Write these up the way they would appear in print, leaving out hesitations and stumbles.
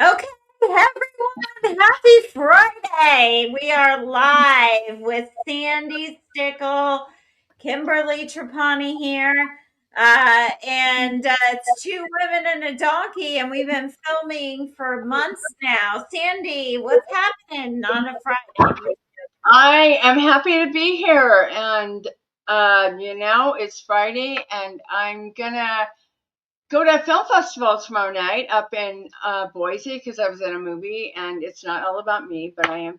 Okay, everyone, happy Friday. We are live with Sandy Stickle, Kimberly Trapani here. And it's two women and a donkey, and we've been filming for months now. Sandy, what's happening on a Friday? I am happy to be here, and it's Friday, and I'm gonna go to a film festival tomorrow night up in Boise because I was in a movie, and it's not all about me, but I am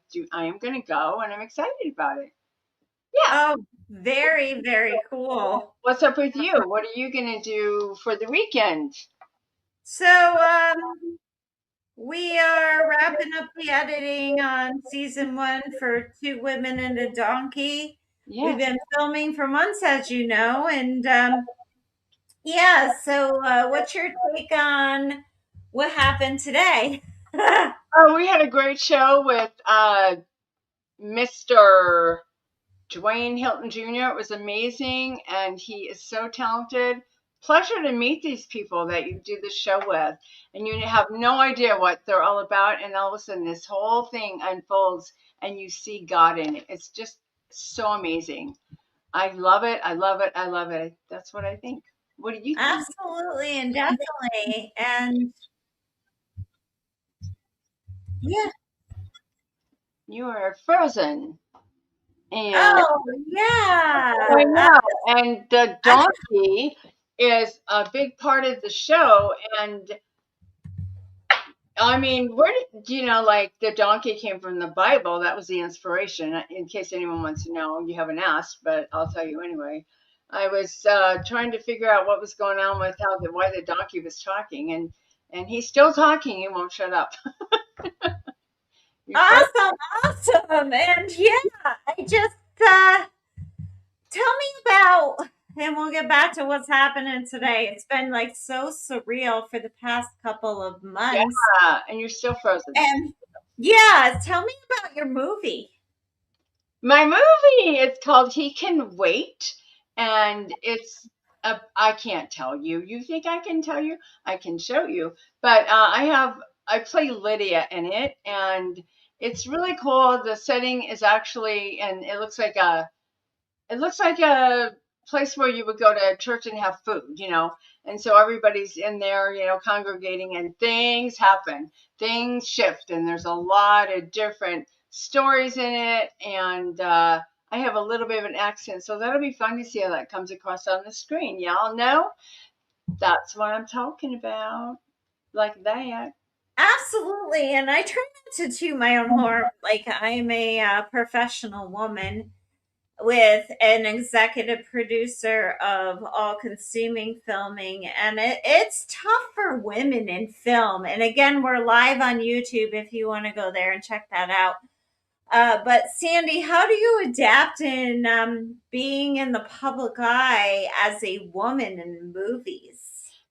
gonna go, and I'm excited about it. Yeah. Oh, very, very cool. What's up with you? What are you gonna do for the weekend? So, we are wrapping up the editing on season one for Two Women and a Donkey. We've Yes. been filming for months, as you know. And yeah, so what's your take on what happened today? Oh, we had a great show with Mr. Dwayne Hilton Jr. It was amazing, and he is so talented. Pleasure to meet these people that you do this show with, and you have no idea what they're all about, and all of a sudden this whole thing unfolds, and you see God in it. It's just so amazing. I love it. I love it. I love it. That's what I think. What do you think? Absolutely and definitely. And yeah. You are frozen, and Oh, yeah. I know. And the donkey is a big part of the show, and I mean, where did like the donkey came from the Bible? That was the inspiration. In case anyone wants to know, you haven't asked, but I'll tell you anyway. I was trying to figure out what was going on with why the donkey was talking, and he's still talking. He won't shut up. You froze. Awesome, awesome. And yeah, I just tell me about, and we'll get back to what's happening today. It's been like so surreal for the past couple of months. Yeah, and you're still frozen. And yeah, tell me about your movie. My movie, it's called He Can Wait, and I can't tell you. You think I can tell you? I can show you. But I play Lydia in it, and it's really cool. The setting is actually, and it looks like a place where you would go to church and have food, and so everybody's in there, congregating, and things happen, things shift, and there's a lot of different stories in it, and I have a little bit of an accent, so that'll be fun to see how that comes across on the screen. Y'all know that's what I'm talking about, like that. Absolutely. And I try not to toot my own horn. Like, I'm a professional woman with an executive producer of all consuming filming, and it's tough for women in film. And again, we're live on YouTube if you want to go there and check that out. But Sandy, how do you adapt in being in the public eye as a woman in movies?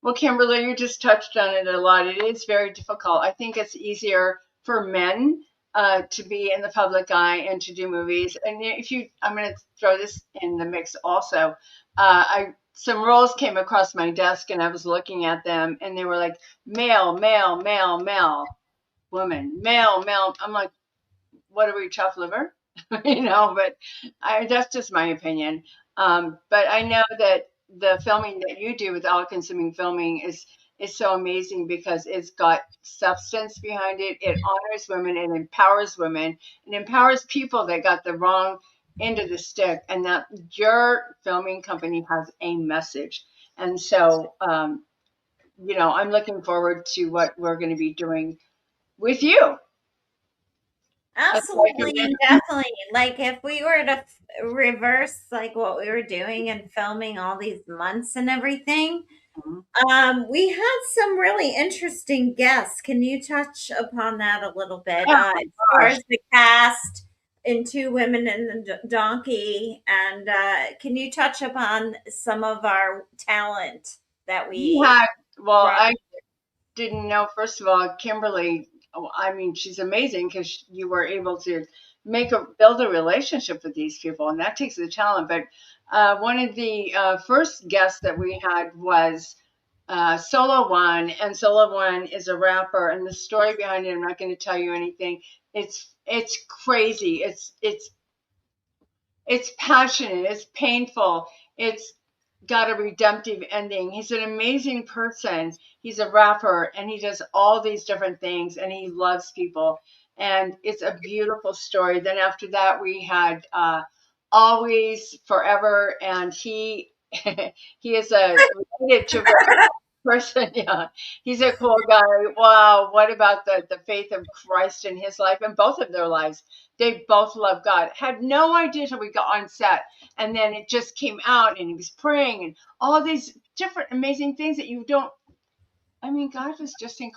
Well, Kimberly, you just touched on it a lot. It is very difficult. I think it's easier for men to be in the public eye and to do movies. And I'm going to throw this in the mix also. Some roles came across my desk, and I was looking at them, and they were like male, male, male, male, woman, male, male. I'm like, what are we, chopped liver? But that's just my opinion. But I know that the filming that you do with all consuming filming is so amazing because it's got substance behind it. It honors women, it empowers women, it empowers people that got the wrong end of the stick, and that your filming company has a message. And so, I'm looking forward to what we're going to be doing with you. Like I Absolutely and mentioned. definitely. Like if we were to reverse like what we were doing and filming all these months and everything, we had some really interesting guests. Can you touch upon that a little bit? Oh As far gosh. as the cast in Two Women and the Donkey, and can you touch upon some of our talent that You we had, well, brought? I didn't know, first of all, Kimberly, oh, I mean, she's amazing because you were able to build a relationship with these people, and that takes the talent. But one of the first guests that we had was Solo One, and Solo One is a rapper, and the story behind it, I'm not going to tell you anything. It's crazy. It's passionate. It's painful. It's got a redemptive ending. He's an amazing person. He's a rapper, and he does all these different things, and he loves people. And it's a beautiful story. Then after that, we had Always Forever, and he he is a related to person. Yeah, he's a cool guy. Wow, what about the faith of Christ in his life and both of their lives? They both love God. Had no idea till we got on set, and then it just came out, and he was praying, and all these different amazing things that you don't. I mean, God was just in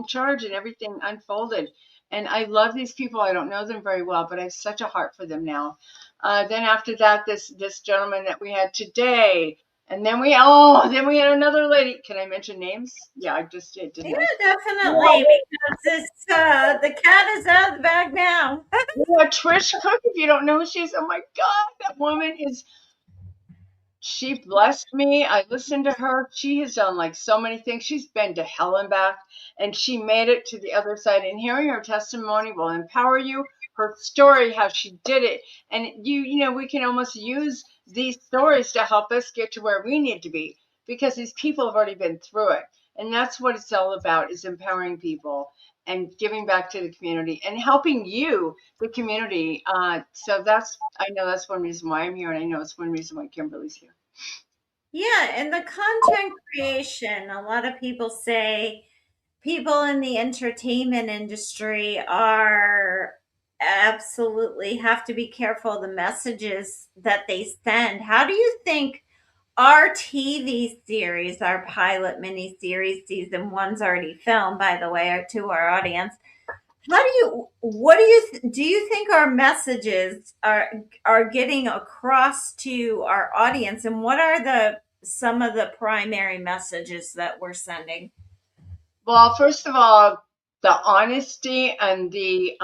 charge, and everything unfolded. And I love these people. I don't know them very well, but I have such a heart for them now. Then after that, this gentleman that we had today, and then we had another lady. Can I mention names? Yeah, I just did, didn't Yeah, I? definitely, because it's the cat is out of the bag now. Yeah, Trish Cook. If you don't know who she is, oh my God, that woman is. She blessed me. I listened to her. She has done like so many things. She's been to hell and back, and she made it to the other side. And hearing her testimony will empower you. Her story, how she did it, and we can almost use these stories to help us get to where we need to be because these people have already been through it, and that's what it's all about: is empowering people and giving back to the community and helping you, the community. So I know that's one reason why I'm here, and I know it's one reason why Kimberly's here. Yeah, and the content creation, a lot of people say people in the entertainment industry are absolutely have to be careful the messages that they send. How do you think our TV series, our pilot mini series, season one's already filmed, by the way, to our audience? How do you what do you think our messages are getting across to our audience, and what are the some of the primary messages that we're sending? Well, first of all, the honesty and the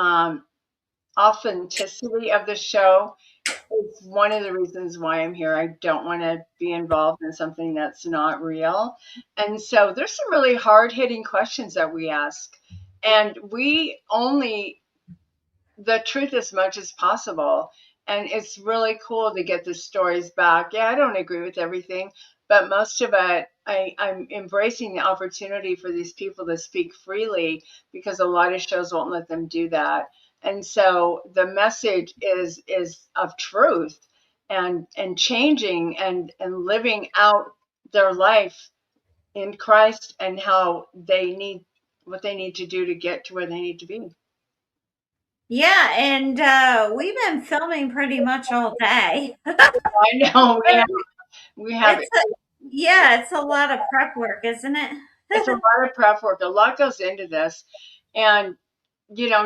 authenticity of the show is one of the reasons why I'm here. I don't want to be involved in something that's not real. And so there's some really hard hitting questions that we ask. And we only the truth as much as possible. And it's really cool to get the stories back. Yeah, I don't agree with everything, but most of it, I'm embracing the opportunity for these people to speak freely because a lot of shows won't let them do that. And so the message is of truth and changing and living out their life in Christ and how they need what they need to do to get to where they need to be. Yeah, and we've been filming pretty much all day. I know we have It's a yeah, it's a lot of prep work, isn't it? it's a lot of prep work. A lot goes into this, and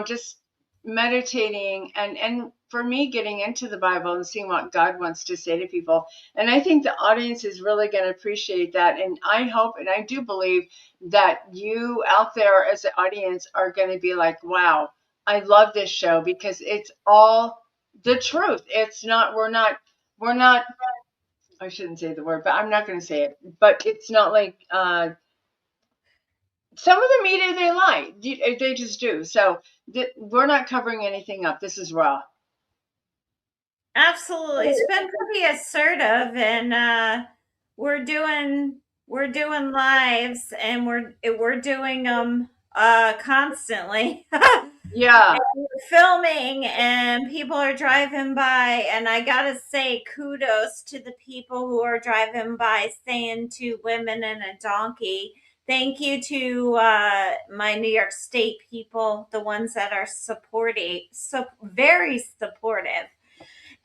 just meditating and for me getting into the Bible and seeing what God wants to say to people. And I think the audience is really going to appreciate that. And I hope and I do believe that you out there as the audience are going to be like, wow, I love this show because it's all the truth. It's not we're not I shouldn't say the word, but I'm not going to say it. But it's not like some of the media they lie. They just do. So we're not covering anything up. This is raw. Absolutely. It's been pretty assertive, and we're doing we're doing lives, and we're doing them constantly. Yeah. Filming, and people are driving by, and I gotta say kudos to the people who are driving by saying to women and a donkey. Thank you to my New York State people, the ones that are supporting, so very supportive.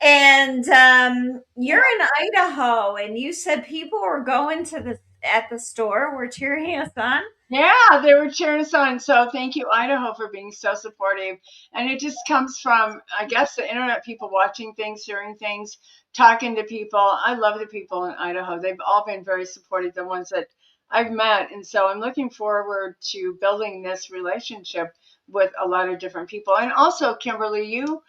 And you're in Idaho, and you said people were going to the at the store, were cheering us on. Yeah, they were cheering us on. So thank you, Idaho, for being so supportive. And it just comes from, I guess, the internet people watching things, hearing things, talking to people. I love the people in Idaho. They've all been very supportive, the ones that I've met. And so I'm looking forward to building this relationship with a lot of different people. And also, Kimberly, you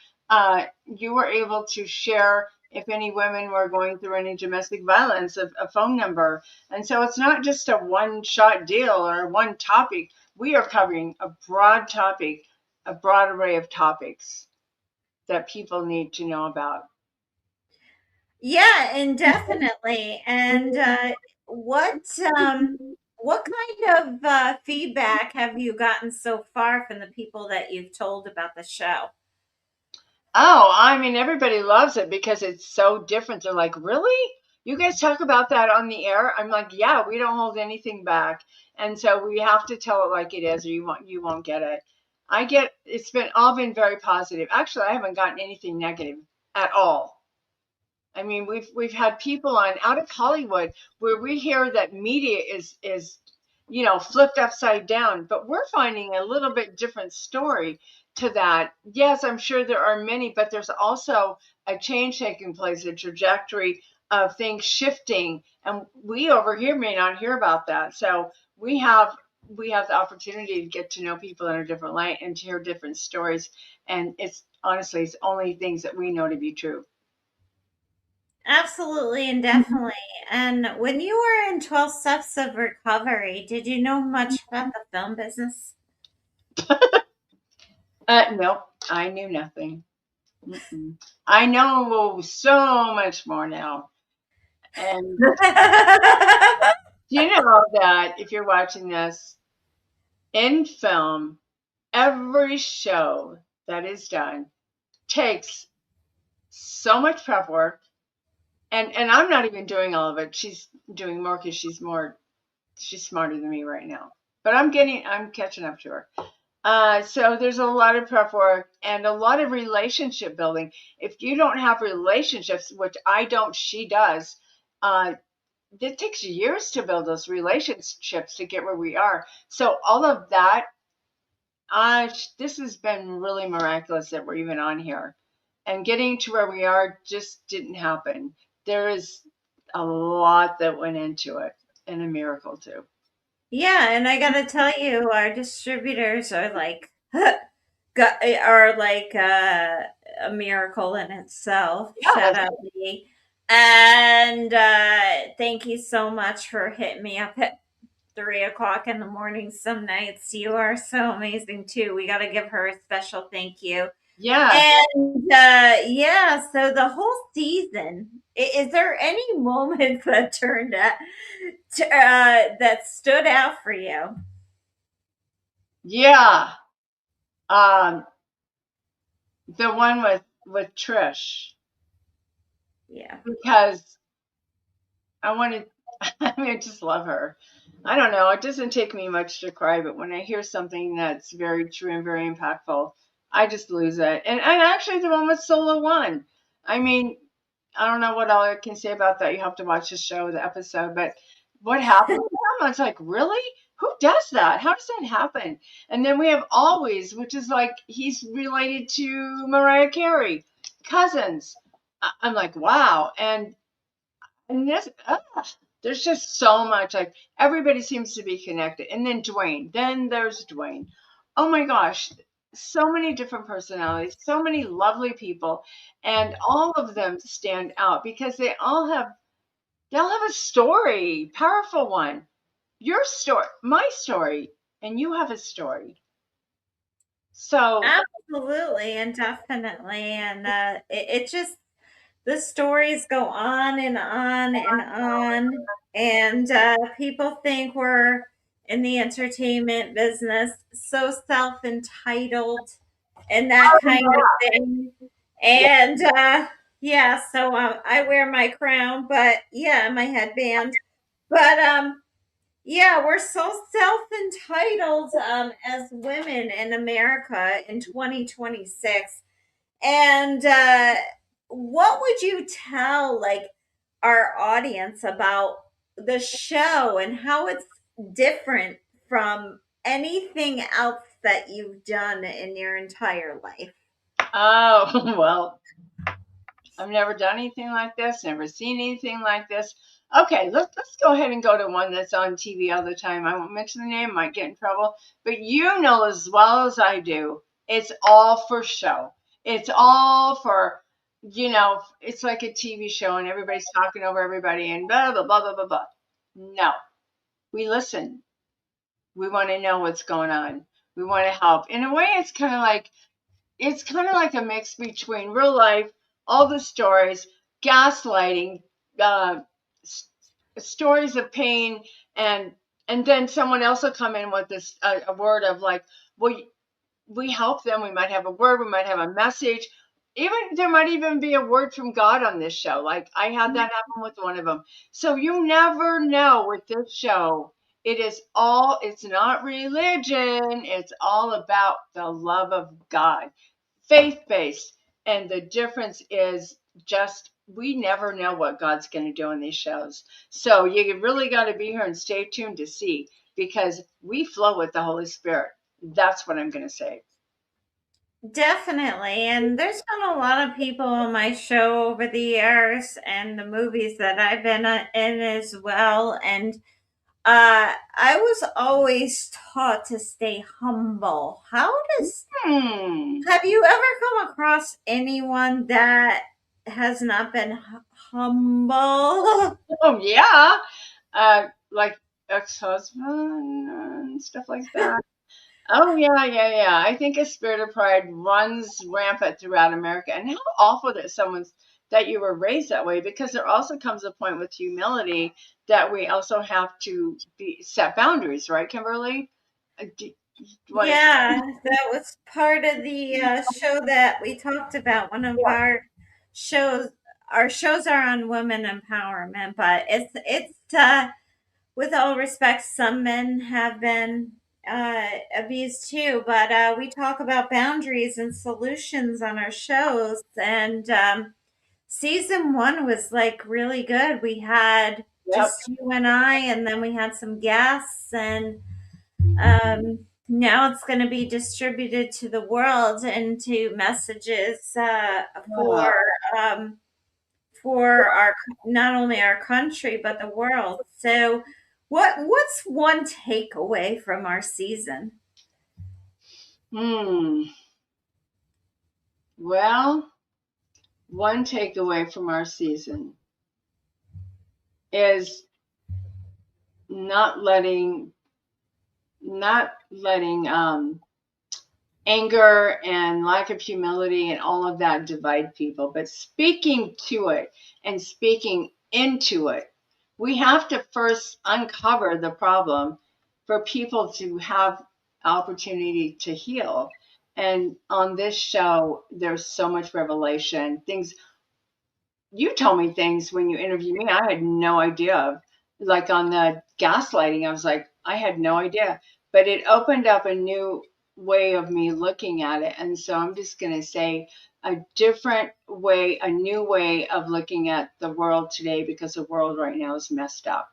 were able to share if any women were going through any domestic violence, a phone number. And so it's not just a one shot deal or one topic. We are covering a broad topic, a broad array of topics that people need to know about. Yeah, indefinitely. And what what kind of feedback have you gotten so far from the people that you've told about the show? Oh, I mean, everybody loves it because it's so different. They're like, really? You guys talk about that on the air? I'm like, yeah, we don't hold anything back. And so we have to tell it like it is, or you won't get it. It's been all been very positive. Actually, I haven't gotten anything negative at all. I mean, we've had people on out of Hollywood where we hear that media is flipped upside down, but we're finding a little bit different story to that. Yes, I'm sure there are many, but there's also a change taking place, a trajectory of things shifting, and we over here may not hear about that. So we have the opportunity to get to know people in a different light and to hear different stories, and it's honestly it's only things that we know to be true. Absolutely and definitely. And when you were in 12 Steps of Recovery, did you know much about the film business? No, I knew nothing. Mm-mm. I know so much more now. And you know that if you're watching this in film, every show that is done takes so much prep work. And I'm not even doing all of it. She's doing more because she's smarter than me right now. But I'm catching up to her. So there's a lot of prep work and a lot of relationship building. If you don't have relationships, which I don't, she does, uh, it takes years to build those relationships to get where we are. So all of that, this has been really miraculous that we're even on here. And getting to where we are just didn't happen. There is a lot that went into it and a miracle too. Yeah, and I gotta tell you, our distributors are like are like a miracle in itself. Yeah. Shout out Lee. And thank you so much for hitting me up at 3 o'clock in the morning some nights. You are so amazing too. We gotta give her a special thank you. Yes. And yeah, so the whole season, is there any moment that turned out that stood out for you? Yeah. Um, the one with Trish Yeah. because I wanted. I mean, I just love her. I don't know. It doesn't take me much to cry, but when I hear something that's very true and very impactful, I just lose it. And actually, the one with Solo One. I mean, I don't know what all I can say about that. You have to watch the show, the episode. But what happened to him? I was like, really? Who does that? How does that happen? And then we have Always, which is like he's related to Mariah Carey, cousins. I'm like, wow. And this, there's just so much. Like everybody seems to be connected. And then Dwayne. Then there's Dwayne. Oh my gosh, so many different personalities, so many lovely people, and all of them stand out because they all have a story, powerful one. Your story, my story, and you have a story. So, Absolutely and definitely. And it just, the stories go on and on and on. And people think we're in the entertainment business so self entitled and that kind of thing. yeah. And yeah, so I wear my crown, but yeah, my headband. But yeah, we're so self-entitled as women in America in 2026. And what would you tell like our audience about the show and how it's different from anything else that you've done in your entire life? Oh, well, I've never done anything like this, never seen anything like this. Okay, let's go ahead and go to one that's on TV all the time. I won't mention the name, might get in trouble, but you know as well as I do, it's all for show. It's all for it's like a TV show and everybody's talking over everybody and blah, blah, blah, blah, blah, blah. No, we listen. We want to know what's going on. We want to help. In a way, it's kind of like a mix between real life, all the stories, gaslighting, uh, s- stories of pain, and and then someone else will come in with this a word of like, well, we help them. We might have a word, we might have a message. Even there might even be a word from God on this show. Like I had that happen with one of them. So you never know with this show. It's not religion. It's all about the love of God, faith based. And the difference is just we never know what God's going to do in these shows. So you really got to be here and stay tuned to see because we flow with the Holy Spirit. That's what I'm going to say. Definitely. And there's been a lot of people on my show over the years and the movies that I've been in as well. And I was always taught to stay humble. Hmm. Have you ever come across anyone that has not been humble? Oh yeah. Like ex-husband and stuff like that. Oh yeah, yeah, yeah. I think a spirit of pride runs rampant throughout America. And how awful that you were raised that way, because there also comes a point with humility that we also have to be set boundaries, right, Kimberly? Do you want to? Yeah, that was part of the show that we talked about. One of Yeah. shows, our shows are on women empowerment, but it's with all respect, some men have been abused too. But we talk about boundaries and solutions on our shows, and season one was like really good. We had Yep. just you and I, and then we had some guests, and now it's going to be distributed to the world into messages Wow. um, for our not only our country but the world. So, what's one takeaway from our season? Hmm. Well, one takeaway from our season is not letting not letting anger and lack of humility and all of that divide people, but speaking to it and speaking into it. We have to first uncover the problem for people to have opportunity to heal. And on this show, there's so much revelation, things you told me things when you interviewed me I had no idea of. Like on the gaslighting, I was like, I had no idea. But it opened up a new way of me looking at it. And so I'm just going to say a different way, a new way of looking at the world today because the world right now is messed up.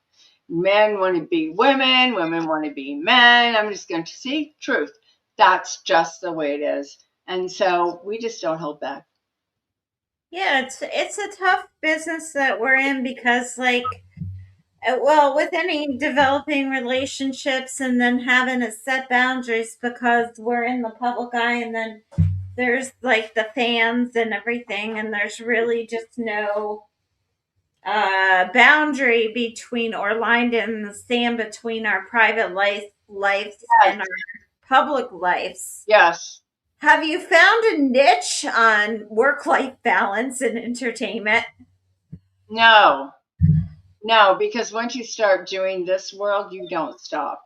Men want to be women, women want to be men. I'm just going to see truth. That's just the way it is. And so we just don't hold back. Yeah, it's a tough business that we're in because well, with any developing relationships and then having to set boundaries because we're in the public eye, and then there's like the fans and everything, and there's really just no boundary between or lined in the sand between our private lives and our Yes. public lives. Yes. Have you found a niche on work life balance and entertainment? No. No, because once you start doing this world, you don't stop.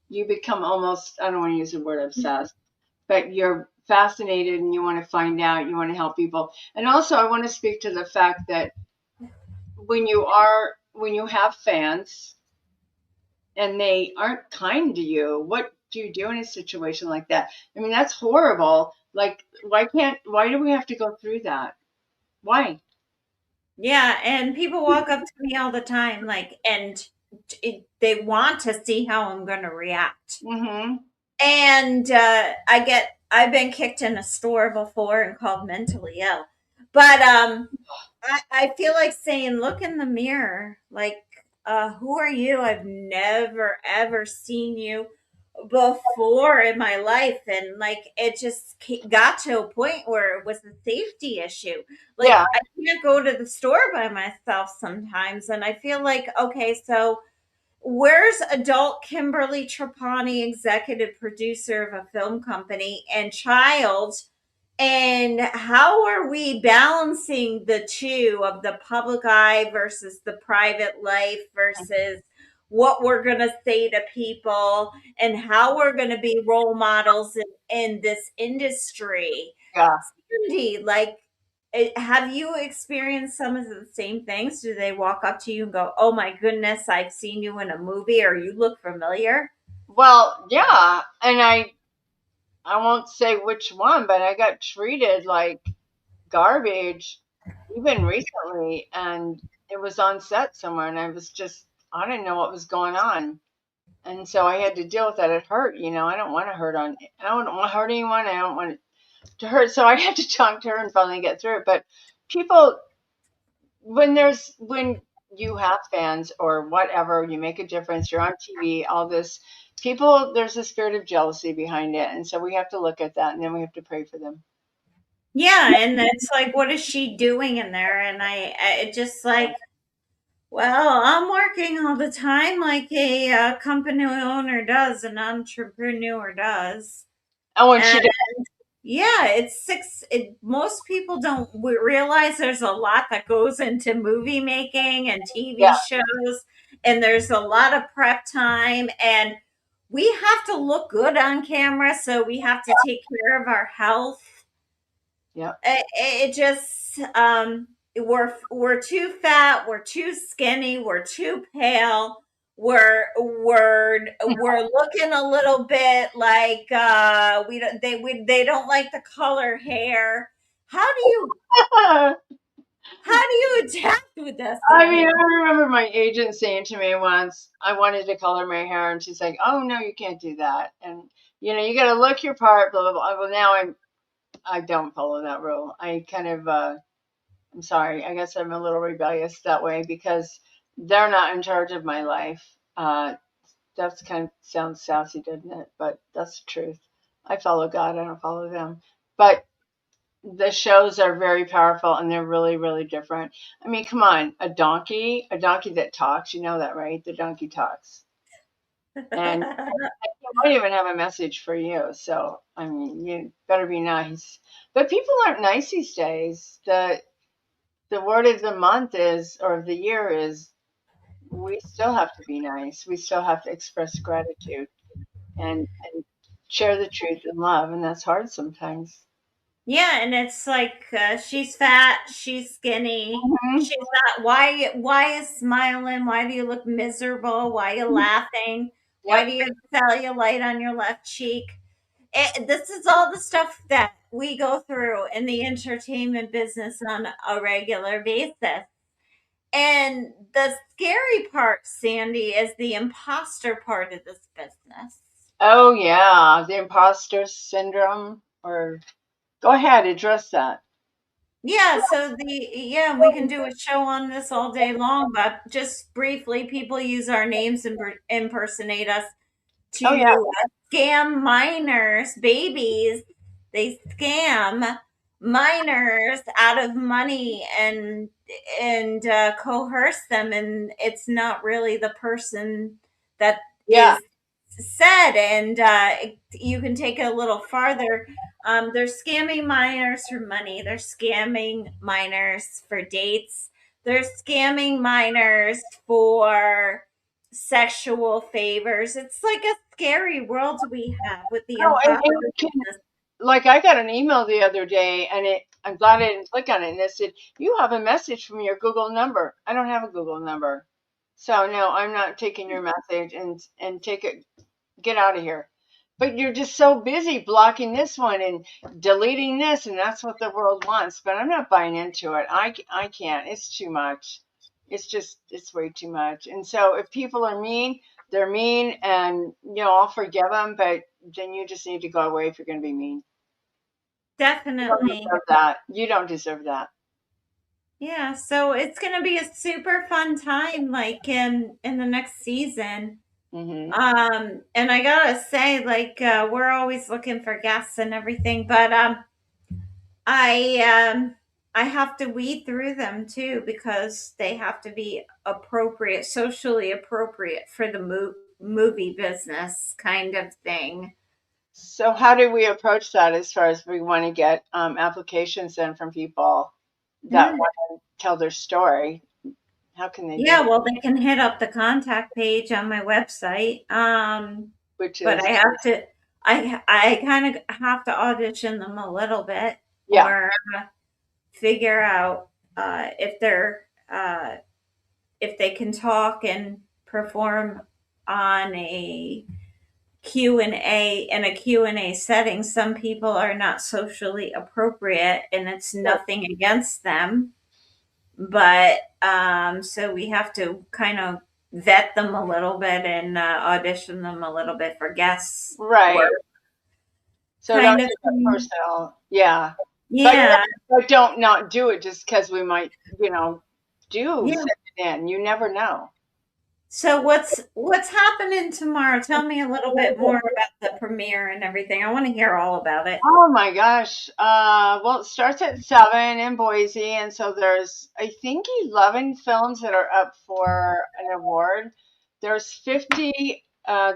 You become almost, I don't want to use the word obsessed, but you're fascinated and you want to find out, you want to help people. And also, I want to speak to the fact that when you have fans and they aren't kind to you, what do you do in a situation like that? I mean, that's horrible. Like, why do we have to go through that? Why? Yeah, and people walk up to me all the time, and they want to see how I'm going to react. Mm-hmm. And I've been kicked in a store before and called mentally ill. But I feel like saying, look in the mirror. Like, who are you? I've never, ever seen you. before in my life, and like it just got to a point where it was a safety issue. Like Yeah. I can't go to the store by myself sometimes, and I feel like, okay, so where's adult Kimberly Trapani, executive producer of a film company, and child? And how are we balancing the two of the public eye versus the private life versus what we're going to say to people and how we're going to be role models in this industry? Yeah. Cindy, like, have you experienced some of the same things? Do they walk up to you and go, "Oh my goodness, I've seen you in a movie," or "You look familiar"? Well, yeah. And I won't say which one, but I got treated like garbage even recently, and it was on set somewhere, and I didn't know what was going on. And so I had to deal with that. It hurt, you know. I don't want to hurt anyone. I don't want to hurt. So I had to talk to her and finally get through it. But people, when you have fans or whatever, you make a difference, you're on TV, all this, people, there's a spirit of jealousy behind it. And so we have to look at that and then we have to pray for them. Yeah, and it's like, what is she doing in there? And I just like, well, I'm working all the time like a company owner does, an entrepreneur does. Oh, and And she did. yeah, it's six. Most people don't realize there's a lot that goes into movie making and TV Yeah. shows, and there's a lot of prep time, and we have to look good on camera, so we have to take care of our health. Yeah. It just we're too fat, we're too skinny, we're too pale, we're looking a little bit like they don't like the color hair. How do you adapt with this, I mean, Sandy? I remember my agent saying to me once, I wanted to color my hair, and she's like, "Oh no, you can't do that." And you got to look your part, blah blah blah. Well, now I don't follow that rule. I kind of I'm sorry. I guess I'm a little rebellious that way because they're not in charge of my life. That's kind of sounds sassy, doesn't it? But that's the truth. I follow God. I don't follow them. But the shows are very powerful and they're really, really different. I mean, come on, a donkey that talks, you know that, right? The donkey talks. And it might even have a message for you. So, I mean, you better be nice. But people aren't nice these days. The word of the month is, or of the year is, we still have to be nice. We still have to express gratitude and share the truth and love. And that's hard sometimes. Yeah, and it's like she's fat, she's skinny, Mhm. she's not. Why is smiling? Why do you look miserable? Why are you laughing? Why Yep. do you have cellulite on your left cheek? This is all the stuff that we go through in the entertainment business on a regular basis. And the scary part, Sandy, is the imposter part of this business. Oh, yeah. The imposter syndrome. Or go ahead, address that. Yeah, so yeah, we can do a show on this all day long, but just briefly, people use our names and impersonate us Oh, yeah. to scam minors, babies. They scam minors out of money and coerce them, and it's not really the person that Yeah. is said. And you can take it a little farther. They're scamming minors for money. They're scamming minors for dates. They're scamming minors for sexual favors. It's like a scary world we have with the No, imposter and you can, business. like, I got an email the other day and I'm glad I didn't click on it. And it said, you have a message from your Google number. I don't have a Google number. So, no, I'm not taking your message and take it. Get out of here. But you're just so busy blocking this one and deleting this, and that's what the world wants. But I'm not buying into it. I can't. It's too much. It's way too much. And so if people are mean, they're mean, and I'll forgive them. But then you just need to go away if you're going to be mean. You don't Definitely. deserve that. You don't deserve that. Yeah, so it's going to be a super fun time like in the next season. Hmm. And I gotta say, like, we're always looking for guests and everything, but I I have to weed through them too because they have to be appropriate, socially appropriate for the movie business kind of thing. So how do we approach that as far as we want to get applications in from people that Mm. want to tell their story? How can they do Yeah, that? well, they can hit up the contact page on my website. Which But is, I kind of have to audition them a little bit yeah, or figure out if if they can talk and perform on a Q&A in a Q&A setting. Some people are not socially appropriate and it's sure. nothing against them, but so we have to kind of vet them a little bit and audition them a little bit for guests work Right. So don't kind of take that thing. personal. Yeah. But, Yeah. but don't not do it just because we might, do Yeah. send it in. You never know. So what's happening tomorrow? Tell me a little bit more about the premiere and everything. I want to hear all about it. Oh my gosh. Well, it starts at 7 in Boise, and so there's, I think, 11 films that are up for an award. There's 50,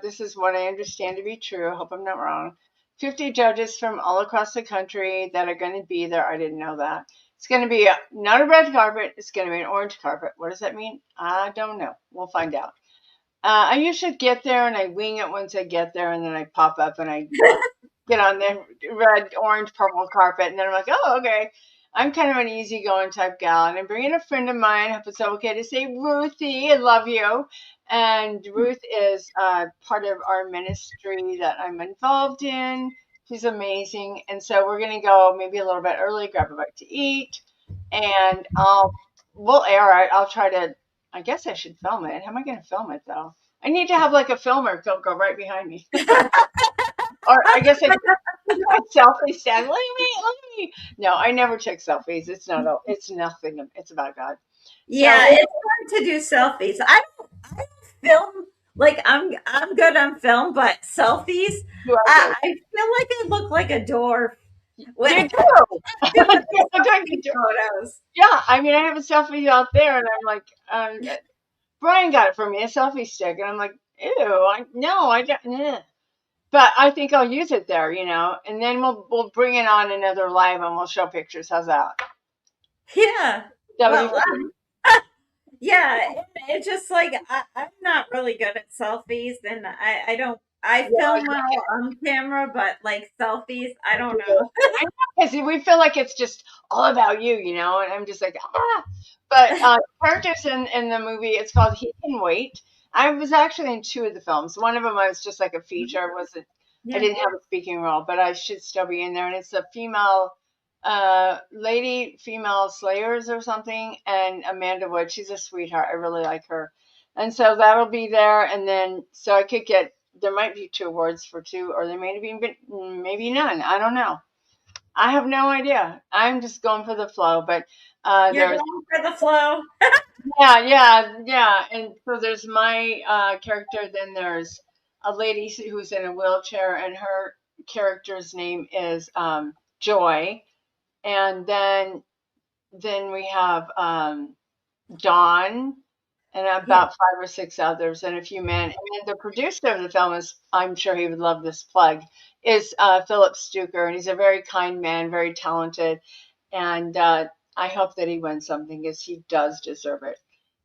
this is what I understand to be true. I hope I'm not wrong. 50 judges from all across the country that are going to be there. I didn't know that. It's going to be not a red carpet, it's going to be an orange carpet. What does that mean? I don't know. We'll find out. I usually get there and I wing it once I get there, and then I pop up and I get on the red, orange, purple carpet, and then I'm like, oh, okay. I'm kind of an easygoing type gal, and I'm bringing a friend of mine. I hope it's okay to say Ruthie. I love you. And Ruth is part of our ministry that I'm involved in. She's amazing, and so we're gonna go maybe a little bit early, grab a bite to eat, and we'll air it. I'll try to. I guess I should film it. How am I gonna film it though? I need to have like a filmer go right behind me. Or I guess I do a selfie stand. Look at me, look at me. No, I never take selfies. It's nothing. It's about God. So Yeah, it's hard to do selfies. I don't film like I'm good on film, but selfies, you are good. I feel like I look like a dwarf when You I'm do. doing the Don't you selfie do? photos. Yeah, I mean, I have a selfie out there, and I'm like, Brian got it for me, a selfie stick, and I'm like, ew, no, I don't. But I think I'll use it there, and then we'll bring it on another live and we'll show pictures. How's that? Yeah. That'll be Well, fun. yeah, it's just like I'm not really good at selfies, and I don't. I film Yeah, well on camera, but like selfies, I don't do know. it. I know, because we feel like it's just all about you, and I'm just like, ah. But characters in the movie, it's called He Can Wait. I was actually in two of the films. One of them I was just like a feature. Wasn't I Yeah. didn't have a speaking role, but I should still be in there. And it's a female female slayers or something, and Amanda Wood. She's a sweetheart. I really like her. And so that'll be there. And then so I could get there might be two awards for two, or there may be maybe none. I don't know. I have no idea. I'm just going for the flow. But You're there's going for the flow. yeah, yeah, yeah. And so there's my character. Then there's a lady who's in a wheelchair, and her character's name is Joy. And then we have Dawn, and Yeah. about five or six others, and a few men. And then the producer of the film is, I'm sure he would love this plug, is Philip Stuker, and he's a very kind man, very talented, and I hope that he wins something because he does deserve it.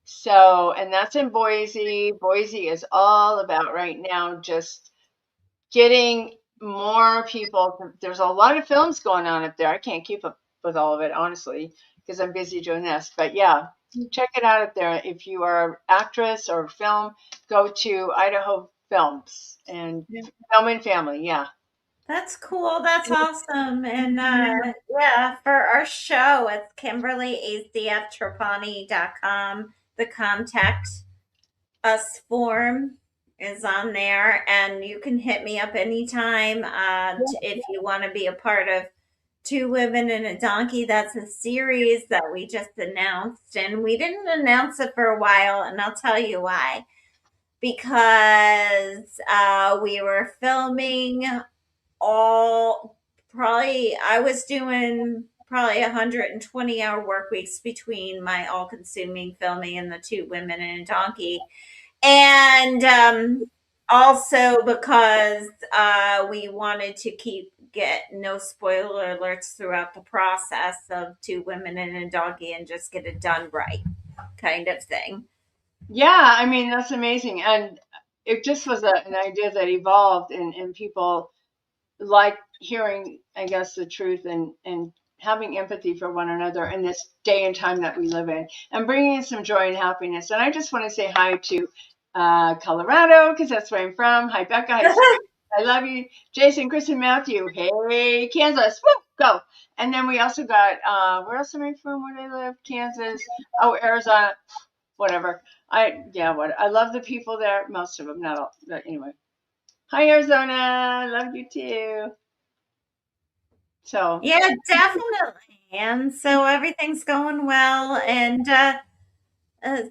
So, and that's in Boise. Boise is all about right now just getting more people. There's a lot of films going on up there. I can't keep up with all of it, honestly, because I'm busy doing this. But yeah, check it out up there. If you are an actress or film, go to Idaho Films and Yeah. Film and Family. Yeah. That's cool. That's awesome. And yeah, for our show, it's KimberlyACFTrapani.com. The contact us form is on there, and you can hit me up anytime if you want to be a part of Two Women and a Donkey. That's a series that we just announced, and we didn't announce it for a while, and I'll tell you why. because we were filming all probably I was doing probably 120-hour work weeks between my all consuming filming and the two women and a donkey. And also because we wanted to get no spoiler alerts throughout the process of two women and a donkey and just get it done right kind of thing. Yeah, I mean, that's amazing. And it just was an idea that evolved, and people like hearing, I guess, the truth, and having empathy for one another in this day and time that we live in, and bringing some joy and happiness. And I just want to say hi to Colorado, because that's where I'm from. Hi, Becca. Hi, Sue. I love you. Jason, Chris, and Matthew. Hey, Kansas. Woo, go. And then we also got, where else am I from? Where do I live? Kansas. Oh, Arizona. Whatever. What I love the people there. Most of them, not all. But anyway. Hi, Arizona. Love you too. So, Yeah, definitely. And so everything's going well. And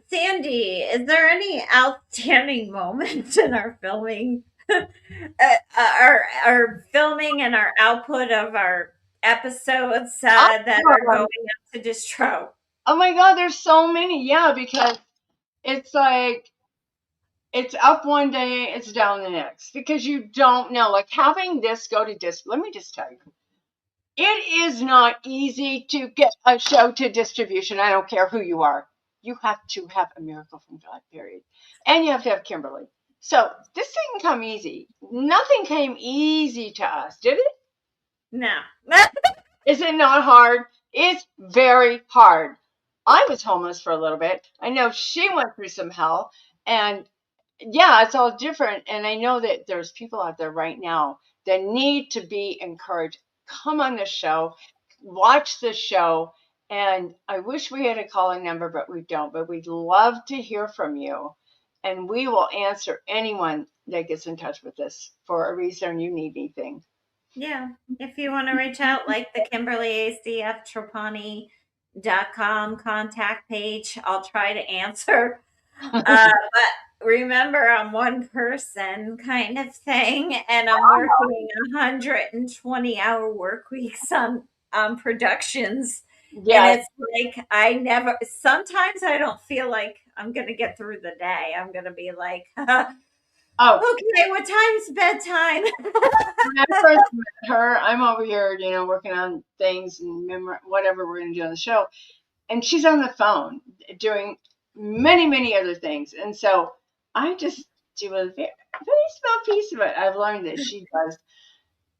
Sandy, is there any outstanding moments in our filming, our filming and our output of our episodes that are going um, up to distro? oh my God, there's so many. Yeah, because it's like it's up one day, it's down the next because you don't know. Like having this go to disc. Let me just tell you, it is not easy to get a show to distribution. I don't care who you are. You have to have a miracle from God, period. And you have to have Kimberly. So this didn't come easy. Nothing came easy to us, did it? No. Is it not hard? It's very hard. I was homeless for a little bit. I know she went through some hell. And yeah, it's all different. And I know that there's people out there right now that need to be encouraged. Come on this show, watch this show. And I wish we had a calling number, but we don't. But we'd love to hear from you. And we will answer anyone that gets in touch with us for a reason you need anything. Yeah. If you want to reach out, like the Kimberly ACF Trapani.com contact page, I'll try to answer. But remember, I'm one person kind of thing, and I'm working 120-hour work weeks on productions. And Yeah. it's like I never, sometimes I don't feel like I'm going to get through the day. I'm going to be like, okay, Oh, what time's bedtime? when I first met her, I'm over here, working on things and whatever we're going to do on the show. And she's on the phone doing many, many other things. And so I just do a very, very small piece of it. I've learned that she does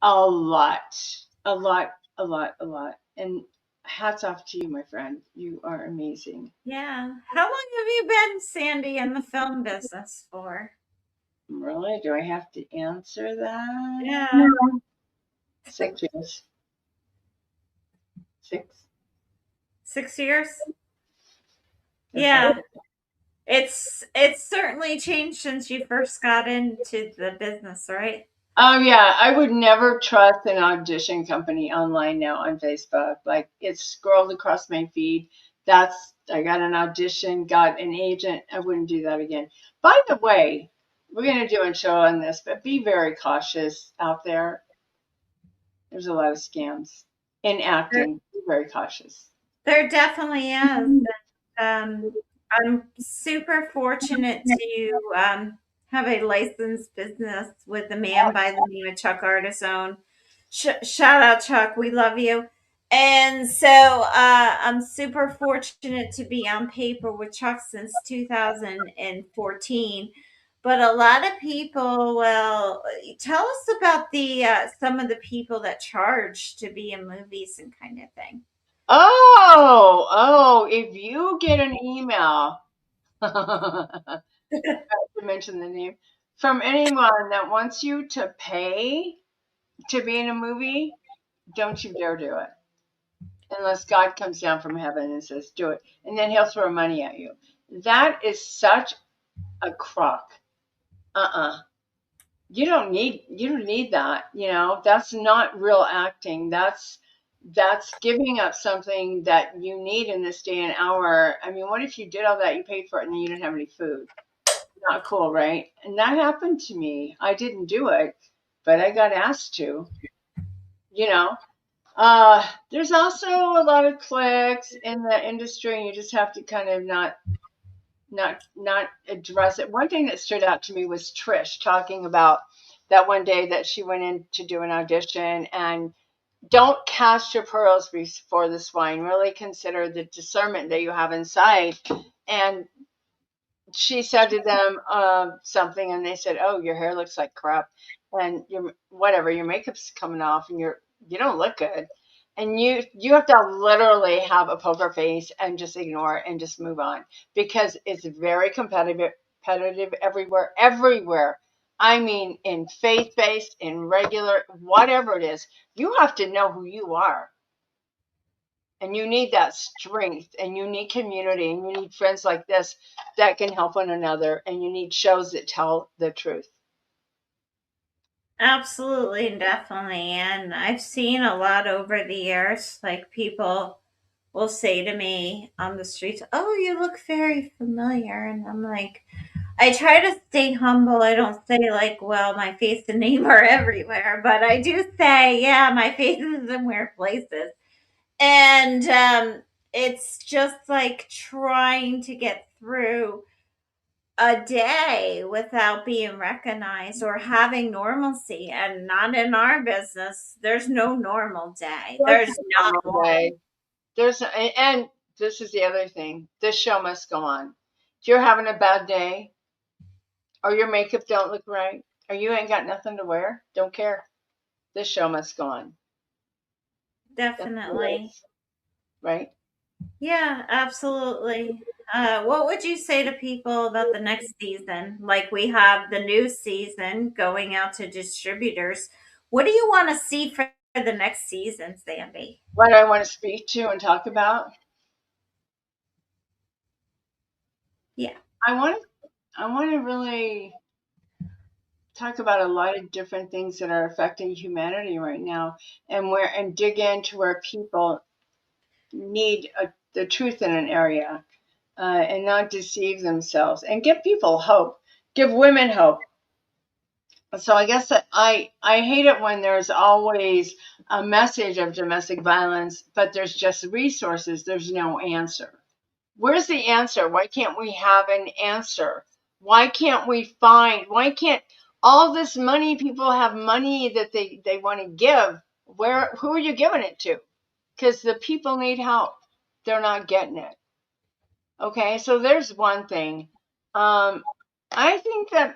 a lot, a lot, a lot, a lot. And hats off to you, my friend. You are amazing. Yeah. How long have you been, Sandy, in the film business for? Really? Do I have to answer that? Yeah. 6 years. 6. 6 years? That's all. Yeah. It's certainly changed since you first got into the business, right? Yeah, I would never trust an audition company online now on Facebook. Like it's scrolled across my feed. I got an audition, got an agent. I wouldn't do that again. By the way, we're gonna do a show on this, but be very cautious out there. There's a lot of scams in There, acting. Be very cautious. there definitely is. I'm super fortunate to have a licensed business with a man by the name of Chuck Artizone. Shout out, Chuck. We love you. And so I'm super fortunate to be on paper with Chuck since 2014. But a lot of people, well, tell us about the some of the people that charge to be in movies and kind of thing. If you get an email, to mention the name, from anyone that wants you to pay to be in a movie, don't you dare do it. Unless God comes down from heaven and says, do it. And then he'll throw money at you. That is such a crock. Uh-uh. You don't need that. That's not real acting. That's giving up something that you need in this day and hour. I mean, what if you did all that, you paid for it, and then you didn't have any food? Not cool, right? And that happened to me. I didn't do it, but I got asked to, you know. There's also a lot of cliques in the industry, and you just have to kind of not address it. One thing that stood out to me was Trish talking about that one day that she went in to do an audition, and don't cast your pearls before the swine. Really consider the discernment that you have inside. And she said to them something, and they said, "Oh, your hair looks like crap, and your whatever, your makeup's coming off, and you don't look good." And you have to literally have a poker face and just ignore it and just move on, because it's very competitive everywhere, everywhere. I mean, in faith based, in regular, whatever it is, you have to know who you are, and you need that strength, and you need community, and you need friends like this that can help one another, and you need shows that tell the truth. Absolutely, definitely. And I've seen a lot over the years, like people will say to me on the streets, "Oh, you look very familiar." And I'm like, I try to stay humble. I don't say, like, well, my face and name are everywhere, but I do say, yeah, my face is in weird places. And it's just like trying to get through a day without being recognized or having normalcy, and not in our business. There's no normal day. There's There's no not normal one. day. And this is the other thing. This show must go on. If you're having a bad day, or your makeup don't look right, or you ain't got nothing to wear, don't care. This show must go on. That's what it Definitely. is, right? Yeah, absolutely. What would you say to people about the next season? Like, we have the new season going out to distributors. What do you want to see for the next season, Sandy? What I want to speak to and talk about, Yeah, I want I want to really talk about a lot of different things that are affecting humanity right now, and dig into where people need the truth in an area, and not deceive themselves, and give people hope, give women hope. So I guess that I hate it when there's always a message of domestic violence, but there's just resources. There's no answer. Where's the answer? Why can't we have an answer? Why can't all this money, people have money that they want to give? Who are you giving it to? Because the people need help. They're not getting it. Okay, so there's one thing. I think that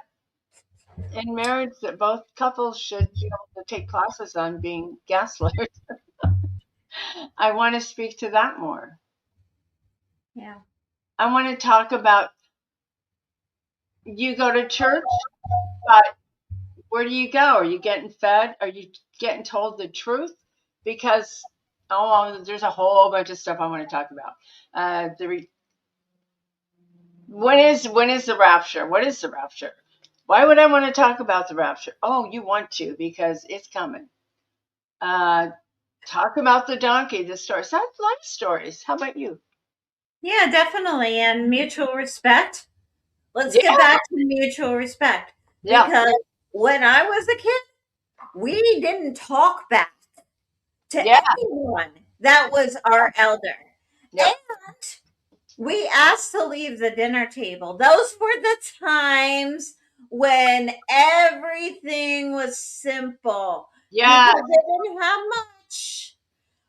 in marriage that both couples should be able to take classes on being gaslit. I want to speak to that more. yeah. I want to talk about, you go to church, but where do you go? Are you getting fed? Are you getting told the truth? Because there's a whole bunch of stuff I want to talk about. When is the rapture? What is the rapture? Why would I want to talk about the rapture? Oh, you want to, because it's coming. Uh, Talk about the donkey, the stories. I have a lot of stories. How about you? Yeah, definitely. And mutual respect. Let's Yeah, get back to mutual respect, yeah, because when I was a kid, we didn't talk back to yeah, anyone that was our elder. yep, We asked to leave the dinner table. Those were the times when everything was simple. yeah. People didn't have much,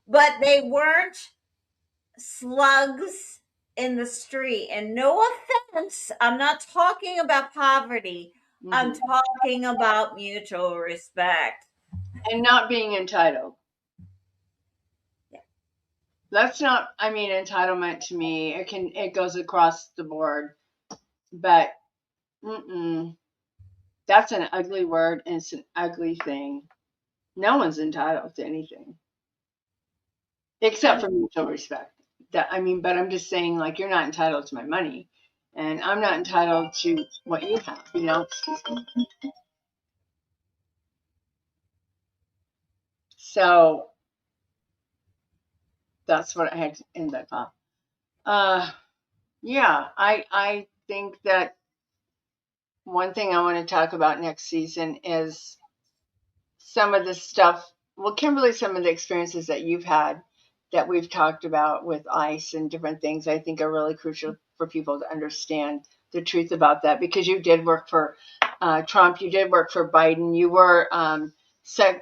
but they weren't slugs in the street. And no offense, I'm not talking about poverty, I'm Hmm. talking about mutual respect. And not being entitled. Yeah. That's not. I mean, entitlement to me, it goes across the board, but mm-mm, that's an ugly word, and it's an ugly thing. No one's entitled to anything except Um, for mutual respect. That I mean, but I'm just saying, like, you're not entitled to my money, and I'm not entitled to what you have. Excuse me. So that's what I had to end that off. Uh, yeah, I think that one thing I want to talk about next season is some of the stuff. Well, Kimberly, some of the experiences that you've had that we've talked about with ICE and different things, I think are really crucial for people to understand the truth about that, because you did work for Trump, you did work for Biden, you were sex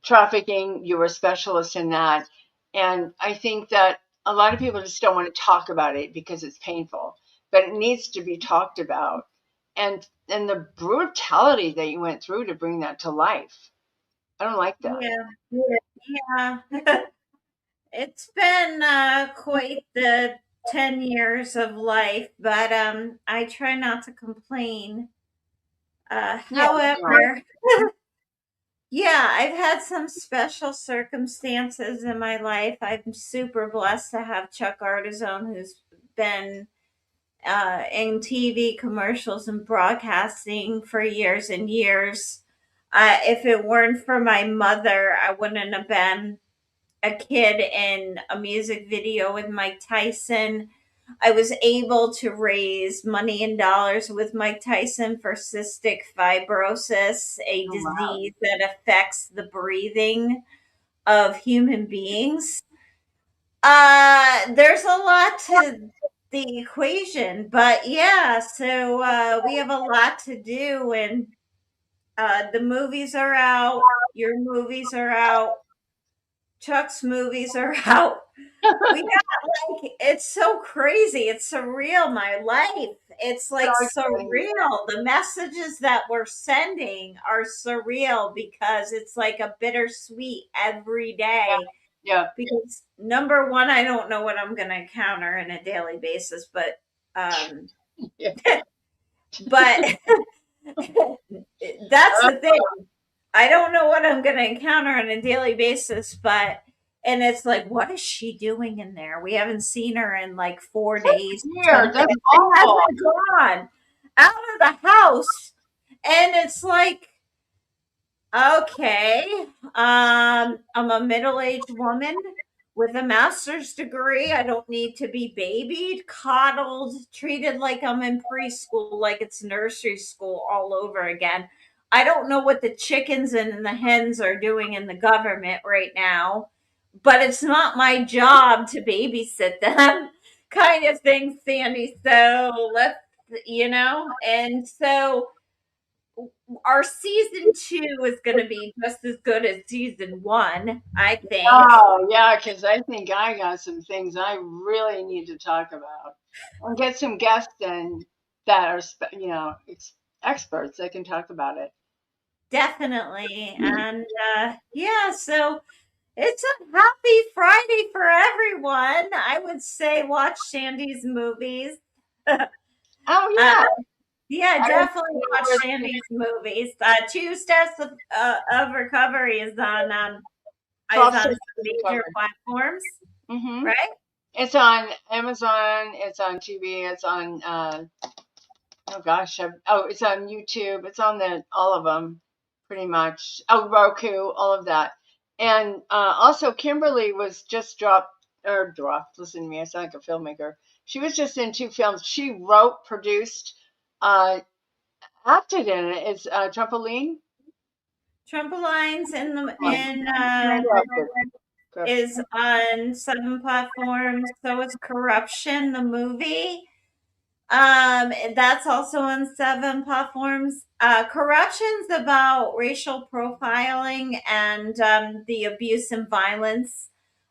trafficking, you were a specialist in that. And I think that a lot of people just don't want to talk about it because it's painful, but it needs to be talked about. And the brutality that you went through to bring that to life. I don't like that. Yeah, yeah. It's been quite the 10 years of life, but I try not to complain. Yeah, no. However, yeah, I've had some special circumstances in my life. I'm super blessed to have Chuck Artizone, who's been in TV commercials and broadcasting for years and years. If it weren't for my mother, I wouldn't have been a kid in a music video with Mike Tyson. I was able to raise money and dollars with Mike Tyson for cystic fibrosis, a Oh, wow. disease that affects the breathing of human beings. There's a lot to the equation, but yeah, so we have a lot to do, and the movies are out, your movies are out, Chuck's movies are out. We got like it's so crazy. It's surreal, my life. It's So like exciting. surreal. The messages that we're sending are surreal because it's like a bittersweet every day. Yeah, Because number one, I don't know what I'm gonna encounter on a daily basis, um yeah. but that's the thing. I don't know what I'm going to encounter on a daily basis, and it's like, what is she doing in there? We haven't seen her in like 4 days, Weird. something. That's She awful. hasn't gone out of the house. And it's like, okay, I'm a middle aged woman with a master's degree. I don't need to be babied, coddled, treated like I'm in preschool, like it's nursery school all over again. I don't know what the chickens and the hens are doing in the government right now, but it's not my job to babysit them, kind of thing, Sandy. So let's, and so our season two is going to be just as good as season one, I think. Oh, yeah, because I think I got some things I really need to talk about and get some guests in that are, experts that can talk about it. Definitely. And yeah, so it's a happy Friday for everyone. I would say watch Shandy's movies. Oh, uh, yeah. yeah, I don't definitely know watch where Shandy's movies. Two Steps of Recovery is 12 on Steps some to major Recovery. platforms, Hmm. right? It's on Amazon, it's on TV, it's on, oh gosh, it's on YouTube, it's on all of them, pretty much. Oh, Roku, all of that. And also, Kimberly was just listen to me, I sound like a filmmaker. She was just in two films. She wrote, produced, uh, acted in it. It's Trampoline. Trampolines in And acted. Corruption. is on 7 platforms. So is Corruption, the movie. That's also on 7 platforms. Corruption's about racial profiling and the abuse and violence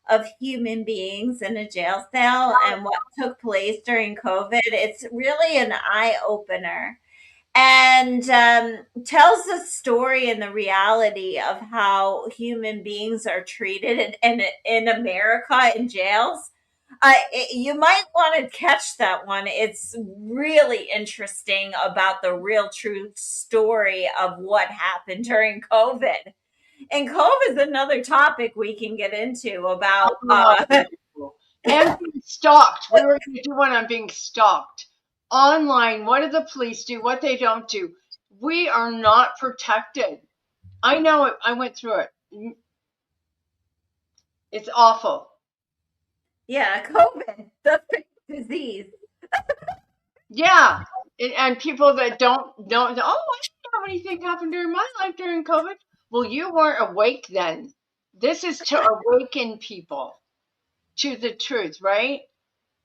of human beings in a jail cell and what took place during COVID. It's really an eye opener and tells the story and the reality of how human beings are treated in America in jails. You might want to catch that one. It's really interesting about the real true story of what happened during COVID. And COVID is another topic we can get into about Oh, beautiful. And being stalked. We were going to do one on being stalked online. What do the police do? What they don't do? We are not protected. I know it. I went through it. It's awful. yeah, COVID, the fake disease. Yeah. And people that don't, oh, I didn't have anything happen during my life during COVID. Well, you weren't awake then. This is to awaken people to the truth, right?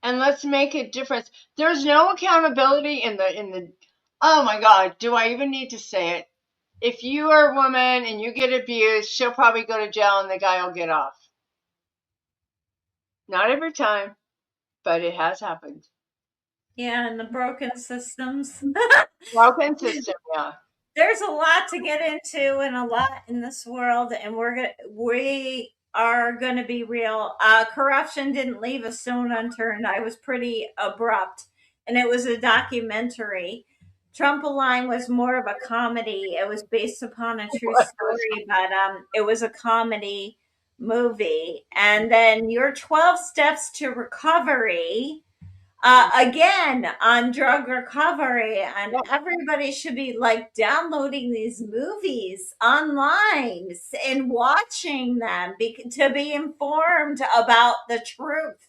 And let's make a difference. There's no accountability in the. Oh my God, do I even need to say it? If you are a woman and you get abused, she'll probably go to jail and the guy will get off. Not every time, but it has happened. Yeah, and the broken systems. Broken system, yeah. There's a lot to get into and a lot in this world, and we are gonna be real. Corruption didn't leave a stone unturned. I was pretty abrupt, and it was a documentary. Trump Line was more of a comedy. It was based upon a true story, but it was a comedy movie. And then your 12 steps to recovery, again on drug recovery, and everybody should be like downloading these movies online and watching them to be informed about the truth,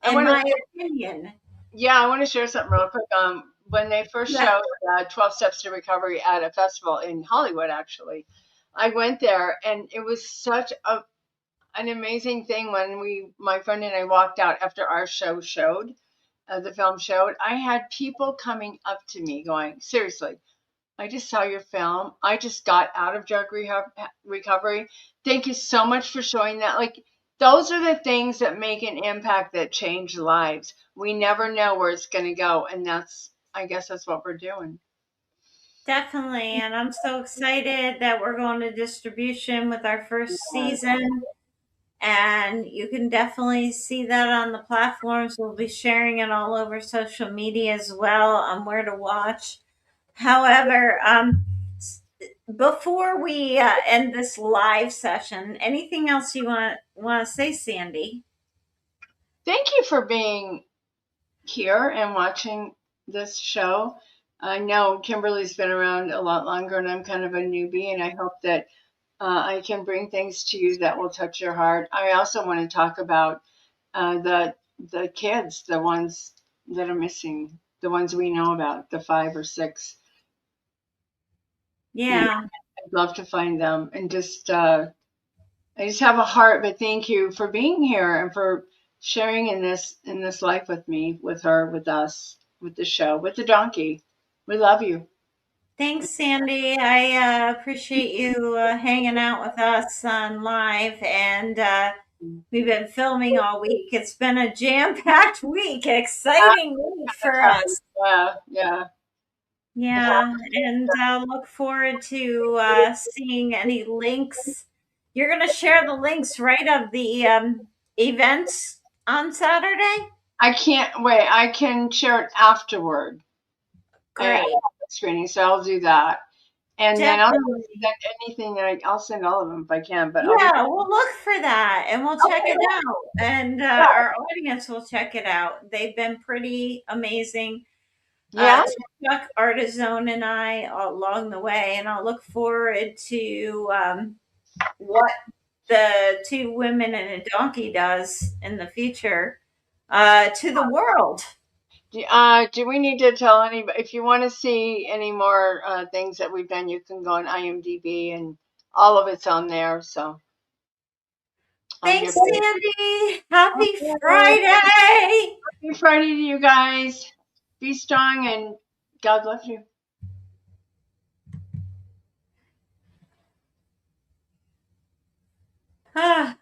I in want my to, opinion. yeah, I want to share something real quick. When they first Yeah, showed 12 Steps to Recovery at a festival in Hollywood, actually, I went there and it was such an amazing thing when my friend and I walked out after our show showed, the film showed. I had people coming up to me going, seriously, I just saw your film. I just got out of drug recovery. Thank you so much for showing that. Like, those are the things that make an impact that change lives. We never know where it's going to go. And I guess that's what we're doing. definitely. And I'm so excited that we're going to distribution with our first season. And you can definitely see that on the platforms. We'll be sharing it all over social media as well on where to watch. However, before we end this live session, anything else you want to say, Sandy? Thank you for being here and watching this show. I know Kimberly's been around a lot longer and I'm kind of a newbie, and I hope that I can bring things to you that will touch your heart. I also want to talk about the kids, the ones that are missing, the ones we know about, the 5 or 6, and Yeah, I'd love to find them. And just I just have a heart, but thank you for being here and for sharing in this life with me, with her, with us, with the show, with the donkey. We love you. thanks, Sandy. I appreciate you hanging out with us on live, and we've been filming all week. It's been a jam-packed week, exciting week for us. Yeah, yeah. Yeah, and look forward to seeing any links. You're going to share the links, right, of the events on Saturday? I can't wait. I can share it afterward. I have Great. the screening, so I'll do that. And then I'll Definitely. send anything that I'll send all of them if I can, but I'll be Yeah, we'll look for that and we'll check okay. it out. And Yeah. our audience will check it out. They've been pretty amazing Yeah. to Chuck Artizone and I along the way. And I'll look forward to what the two women and a donkey does in the future to the world. Do we need to tell anybody if you want to see any more things that we've done? You can go on IMDb and all of it's on there. So on your Thanks, page. Sandy. Happy Okay. Friday. Happy Friday to you guys. Be strong and God bless you. Ah.